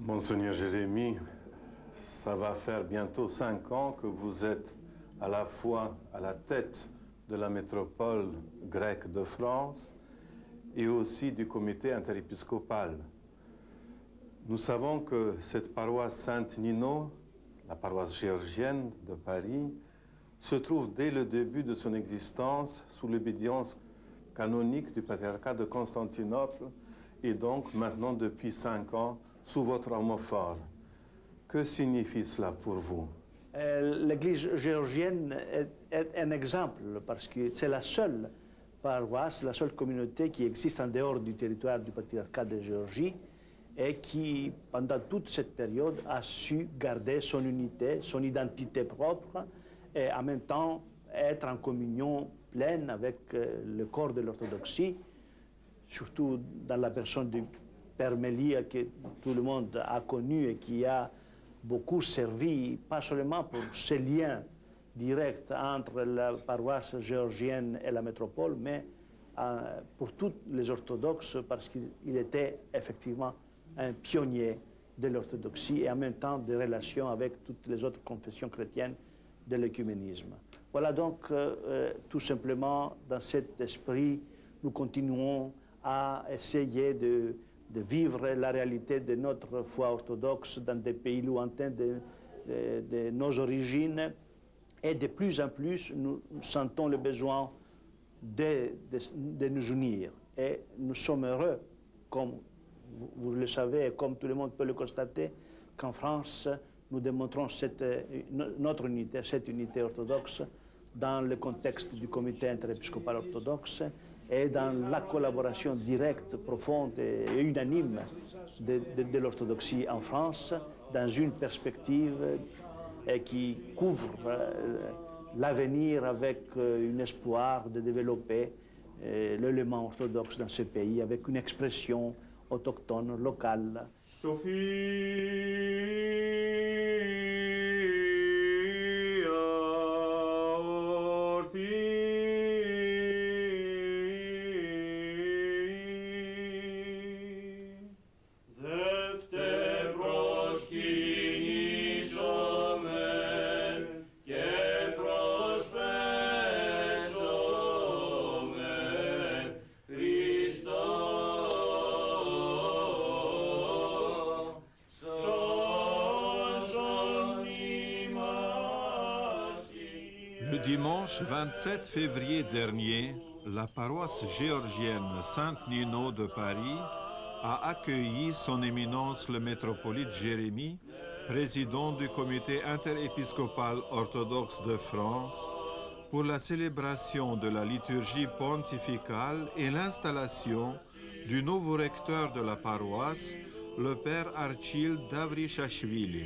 Monseigneur Jérémie, ça va faire bientôt 5 ans que vous êtes à la fois à la tête de la métropole grecque de France et aussi du comité interépiscopal. Nous savons que cette paroisse Saint-Nino, la paroisse géorgienne de Paris, se trouve dès le début de son existence sous l'obédience canonique du patriarcat de Constantinople et donc maintenant depuis 5 ans sous votre homophore. Que signifie cela pour vous? L'Église géorgienne est un exemple parce que c'est la seule paroisse, la seule communauté qui existe en dehors du territoire du patriarcat de Géorgie et qui, pendant toute cette période, a su garder son unité, son identité propre et en même temps être en communion pleine avec le corps de l'orthodoxie, surtout dans la personne du Père Mélia que tout le monde a connu et qui a beaucoup servi, pas seulement pour ces liens directs entre la paroisse géorgienne et la métropole, mais pour tous les orthodoxes, parce qu'il était effectivement un pionnier de l'orthodoxie et en même temps des relations avec toutes les autres confessions chrétiennes de l'œcuménisme. Voilà donc, tout simplement, dans cet esprit, nous continuons à essayer de vivre la réalité de notre foi orthodoxe dans des pays lointains de nos origines. Et de plus en plus, nous sentons le besoin de nous unir. Et nous sommes heureux, comme vous le savez et comme tout le monde peut le constater, qu'en France, nous démontrons notre unité, cette unité orthodoxe dans le contexte du comité interépiscopal orthodoxe et dans la collaboration directe, profonde et unanime de l'orthodoxie en France, dans une perspective qui couvre l'avenir avec un espoir de développer l'élément orthodoxe dans ce pays avec une expression autochtone, locale. Le dimanche 27 février dernier, la paroisse géorgienne Saint-Nino de Paris a accueilli son éminence le métropolite Jérémie, président du comité interépiscopal orthodoxe de France, pour la célébration de la liturgie pontificale et l'installation du nouveau recteur de la paroisse, le père Archil Davrichashvili.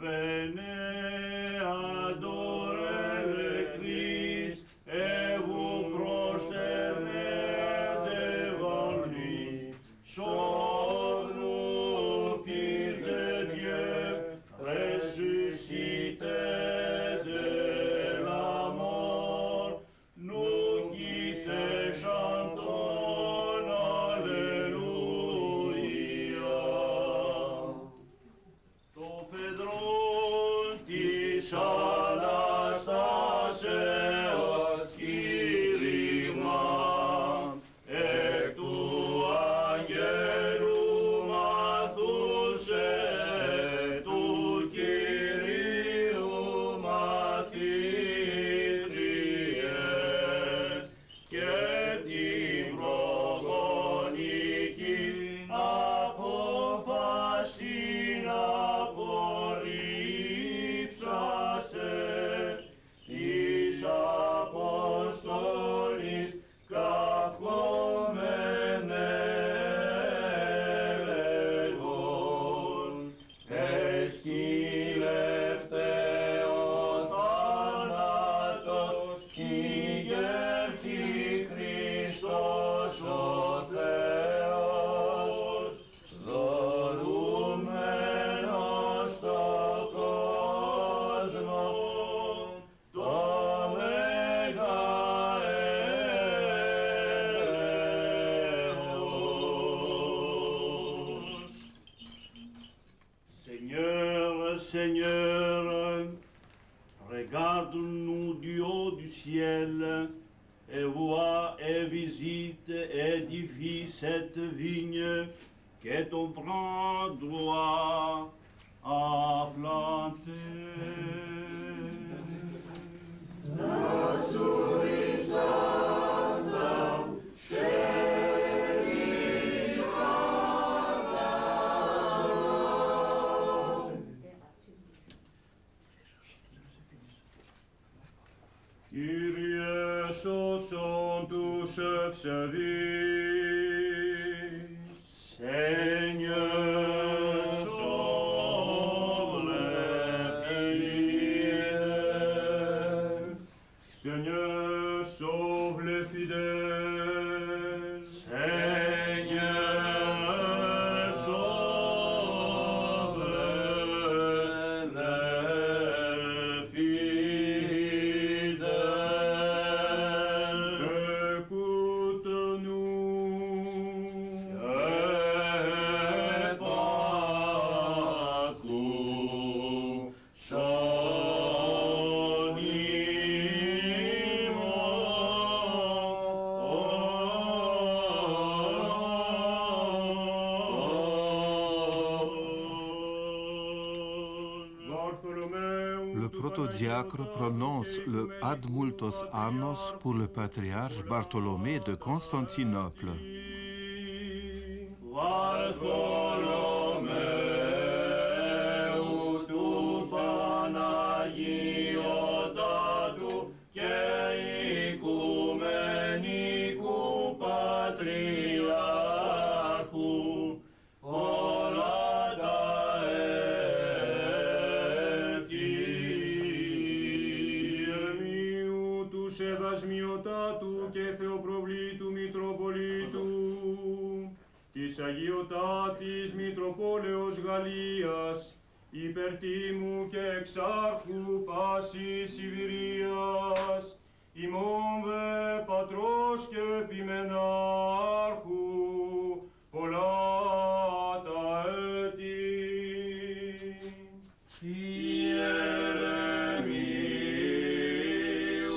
Venez adorer le Christ et vous prosternez Seigneur, Seigneur, regarde-nous du haut du ciel et vois et visite et édifie cette vigne que ton bras droit a plantée. Kyrie soson tu chef service, Seigneur, sauve les fidèles. Seigneur, sauve les fidèles. Seigneur, sauve les fidèles. Écoute-nous. Le protodiacre prononce le Ad multos annos pour le patriarche Bartholomé de Constantinople. Bartholomeus, tu Panagiotatou, και οικουμενικού πατριάρχου, όλα τα έτη. Ιερεμίου του Σεβασμιωτάτου και Θεοπροβλήτου Μητροπολίτου, της Αγιωτάτης Μητροπόλεως Γαλλίας, υπερτίμου και εξάρχου πάσης Ιβηρίας, ημών δε πατρός και επιμενάρχου, πολλά τα έτη.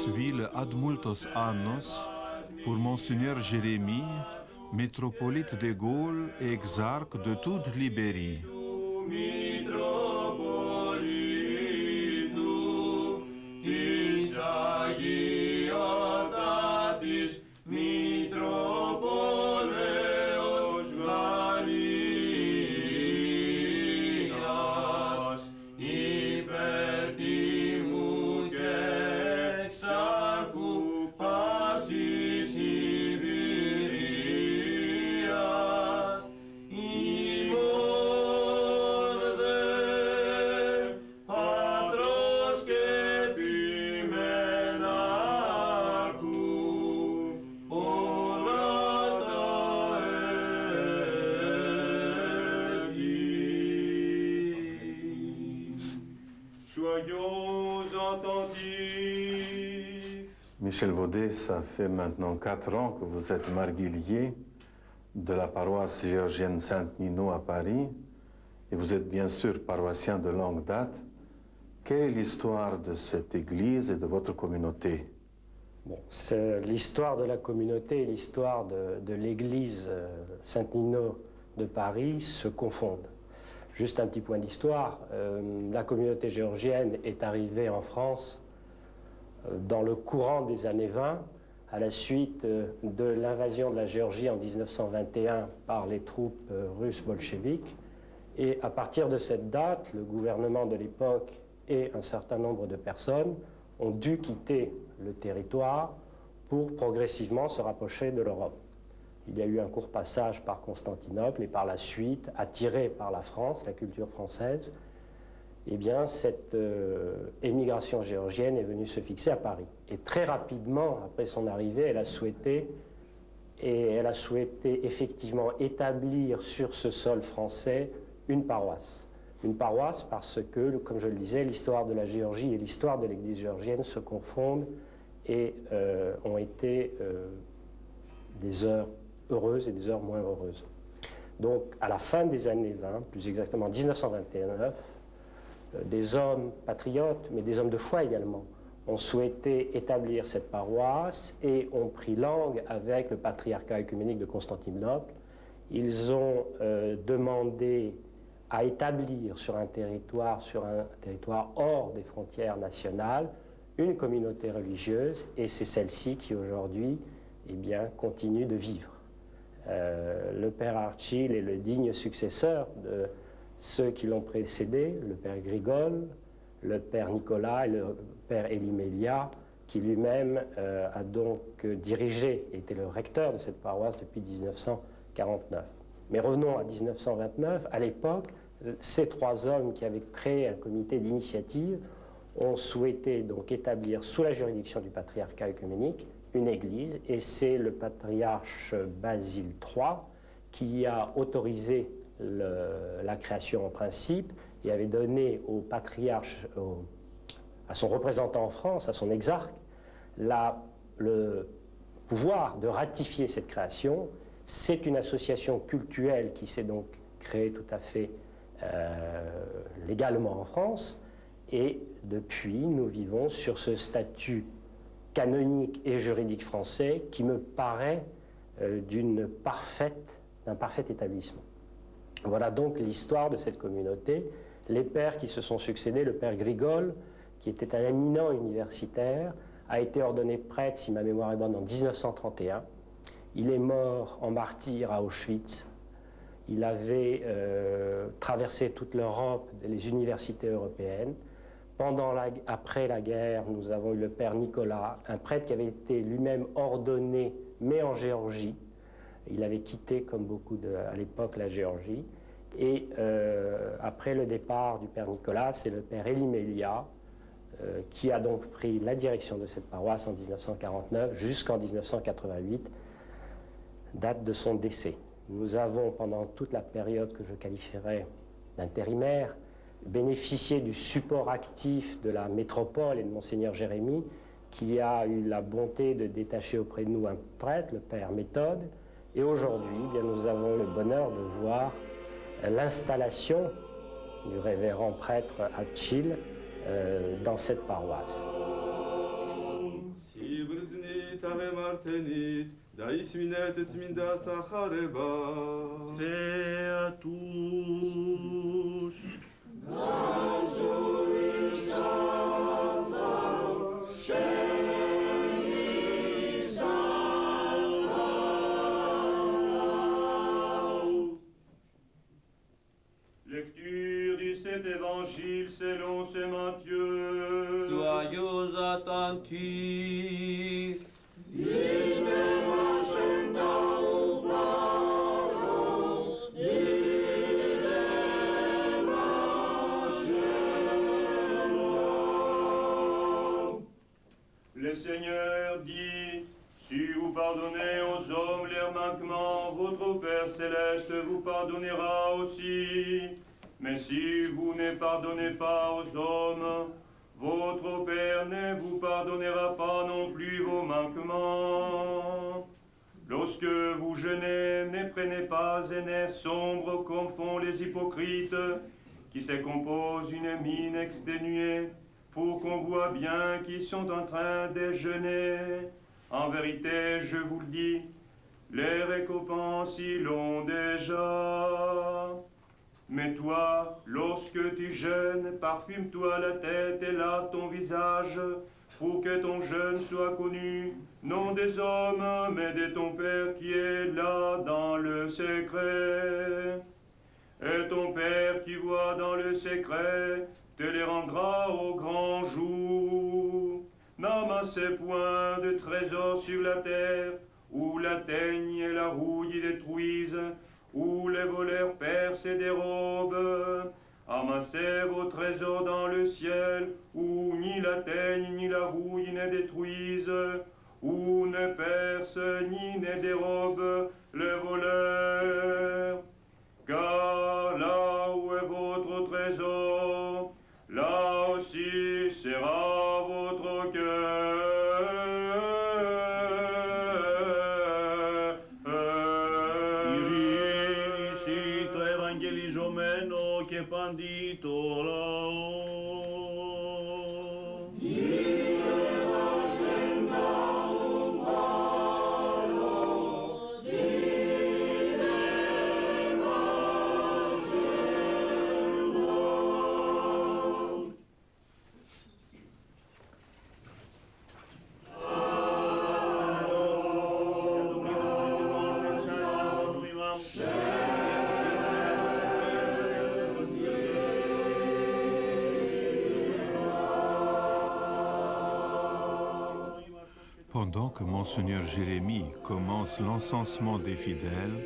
Suit le Ad multos annos pour Monseigneur Jérémie, métropolite de Gaulle et exarque de toute Libérie. Μητροπολίτου της Αγιωτάτης Μητροπόλεως Γαλλίας, υπερτίμου και εξάρχου πάσης Ιβηρίας, ημών δε πατρός και επιμενάρχου, όλα τα έτη. Soyons attentifs. Michel Vaudet, ça fait maintenant 4 ans que vous êtes marguillier de la paroisse géorgienne Saint-Nino à Paris, et vous êtes bien sûr paroissien de longue date. Quelle est l'histoire de cette église et de votre communauté? Bon, l'histoire de la communauté et l'histoire de l'église Saint-Nino de Paris se confondent. Juste un petit point d'histoire, la communauté géorgienne est arrivée en France dans le courant des années 20, à la suite de l'invasion de la Géorgie en 1921 par les troupes russes bolcheviques. Et à partir de cette date, le gouvernement de l'époque et un certain nombre de personnes ont dû quitter le territoire pour progressivement se rapprocher de l'Europe. Il y a eu un court passage par Constantinople et par la suite, attiré par la France, la culture française, eh bien, cette émigration géorgienne est venue se fixer à Paris. Et très rapidement, après son arrivée, elle a souhaité effectivement établir sur ce sol français une paroisse. Une paroisse parce que, comme je le disais, l'histoire de la Géorgie et l'histoire de l'Église géorgienne se confondent et ont été des heures heureuses et des heures moins heureuses. Donc à la fin des années 20, plus exactement 1929, des hommes patriotes, mais des hommes de foi également, ont souhaité établir cette paroisse et ont pris langue avec le patriarcat œcuménique de Constantinople. Ils ont demandé à établir sur un territoire hors des frontières nationales, une communauté religieuse, et c'est celle-ci qui aujourd'hui continue de vivre. Le père Archil est le digne successeur de ceux qui l'ont précédé, le père Grigol, le père Nicolas et le père Elimélia, qui lui-même a donc dirigé, était le recteur de cette paroisse depuis 1949. Mais revenons à 1929. À l'époque, ces trois hommes qui avaient créé un comité d'initiative ont souhaité donc établir sous la juridiction du patriarcat œcuménique une église, et c'est le patriarche Basile III qui a autorisé la création en principe et avait donné au patriarche, à son représentant en France, à son exarque, le pouvoir de ratifier cette création. C'est une association cultuelle qui s'est donc créée tout à fait légalement en France, et depuis nous vivons sur ce statut canonique et juridique français qui me paraît d'un parfait établissement. Voilà donc l'histoire de cette communauté. Les pères qui se sont succédés, le père Grigol, qui était un éminent universitaire, a été ordonné prêtre, si ma mémoire est bonne, en 1931. Il est mort en martyr à Auschwitz. Il avait traversé toute l'Europe, les universités européennes. Après la guerre, nous avons eu le père Nicolas, un prêtre qui avait été lui-même ordonné, mais en Géorgie. Il avait quitté, comme beaucoup à l'époque, la Géorgie. Et après le départ du père Nicolas, c'est le père Elimélia qui a donc pris la direction de cette paroisse en 1949 jusqu'en 1988, date de son décès. Nous avons, pendant toute la période que je qualifierais d'intérimaire, bénéficié du support actif de la métropole et de Monseigneur Jérémie, qui a eu la bonté de détacher auprès de nous un prêtre, le père Méthode. Et aujourd'hui, nous avons le bonheur de voir l'installation du révérend prêtre Archil dans cette paroisse. Paix à tous. Lecture du Saint Évangile selon Saint Matthieu. Soyez attentifs. Le Seigneur dit, si vous pardonnez aux hommes leurs manquements, votre Père céleste vous pardonnera aussi. Mais si vous ne pardonnez pas aux hommes, votre Père ne vous pardonnera pas non plus vos manquements. Lorsque vous jeûnez, ne prenez pas un air sombre comme font les hypocrites, qui se composent une mine exténuée, pour qu'on voit bien qu'ils sont en train de jeûner. En vérité, je vous le dis, les récompenses ils l'ont déjà. Mais toi, lorsque tu jeûnes, parfume-toi la tête et lave ton visage, pour que ton jeûne soit connu, non des hommes, mais de ton Père qui est là dans le secret. Et ton Père qui voit dans le secret te les rendra au grand jour. N'amassez point de trésors sur la terre, où la teigne et la rouille détruisent, où les voleurs percent et dérobent. Amassez vos trésors dans le ciel, où ni la teigne ni la rouille ne détruisent, où ne percent ni ne dérobent les voleurs. Car là où est votre trésor, là aussi sera votre cœur. adorao. Pendant que Monseigneur Jérémie commence l'encensement des fidèles,